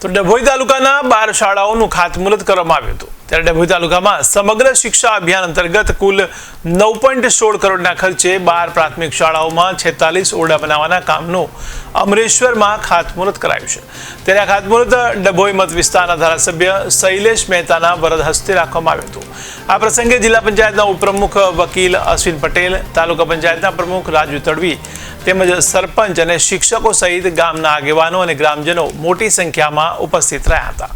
તો ડભોઈ તાલુકાના 12 શાળાઓનું ખાતમુહૂર્ત કરવામાં આવ્યું હતું। ત્યારે ડભોઈ તાલુકામાં સમગ્ર શિક્ષા અભિયાન અંતર્ગત કુલ 9.16 કરોડના ખર્ચે 12 પ્રાથમિક શાળાઓમાં 46 ઓરડા બનાવવાના કામનું અમરેશ્વરમાં ખાતમુહૂર્ત કરાયું છે। ત્યારે આ ખાતમુહૂર્ત ડભોઈ મત વિસ્તારના ધારાસભ્ય શૈલેષ મહેતાના વરદ હસ્તે રાખવામાં આવ્યું હતું। આ પ્રસંગે જિલ્લા પંચાયતના ઉપપ્રમુખ વકીલ અશ્વિન પટેલ, તાલુકા પંચાયતના પ્રમુખ રાજુ તડવી તેમજ સરપંચ અને શિક્ષકો સહિત ગામના આગેવાનો અને ગ્રામજનો મોટી સંખ્યામાં ઉપસ્થિત રહ્યા હતા।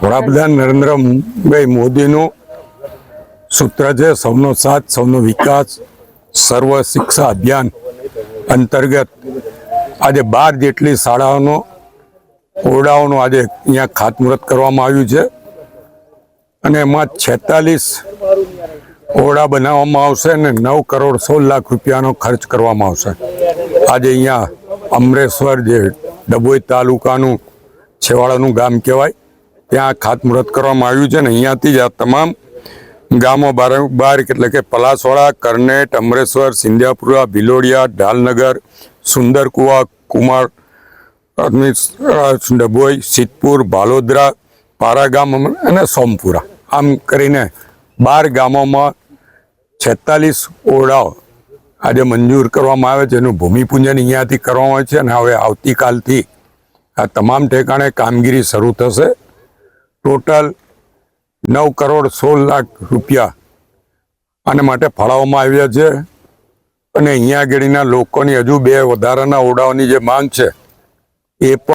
વડાપ્રધાન નરેન્દ્રભાઈ મોદીનું સૂત્ર છે સૌનો સાથ સૌનો વિકાસ સર્વ શિક્ષા અભિયાન અંતર્ગત આજે 12 જેટલી શાળાઓનો ઓરડાઓનું આજે અહીંયા ખાતમુહૂર્ત કરવામાં આવ્યું છે અને એમાં 46 ઓરડા બનાવવામાં આવશે અને 9 કરોડ 16 લાખ રૂપિયાનો ખર્ચ કરવામાં આવશે। આજે અહીંયા અમરેશ્વર જે ડભોઈ તાલુકાનું છેવાડાનું ગામ કહેવાય ત્યાં ખાતમુહૂર્ત કરવામાં આવ્યું છે અને અહીંયાથી જ આ તમામ ગામો બાર એટલે કે પલાસવાડા, કરનેટ, અમરેશ્વર, સિંધિયાપુરા, ભિલોડિયા, ઢાલનગર, સુંદરકુવા, કુમાર, ડભોઈ, સિદ્ધપુર, ભાલોદરા, પારાગામ અને સોમપુરા આમ કરીને 12 ગામોમાં 46 ઓરડાઓ આજે મંજૂર કરવામાં આવે છે। એનું ભૂમિપૂજન અહીંયાથી કરવામાં આવે છે અને હવે આવતીકાલથી આ તમામ ઠેકાણે કામગીરી શરૂ થશે। ટોટલ 9 કરોડ 16 લાખ રૂપિયા આને માટે ફાળવવામાં આવ્યા છે અને અહીંયા આગળના લોકોની હજુ 2 વધારાના ઓરડાઓની જે માંગ છે એ પણ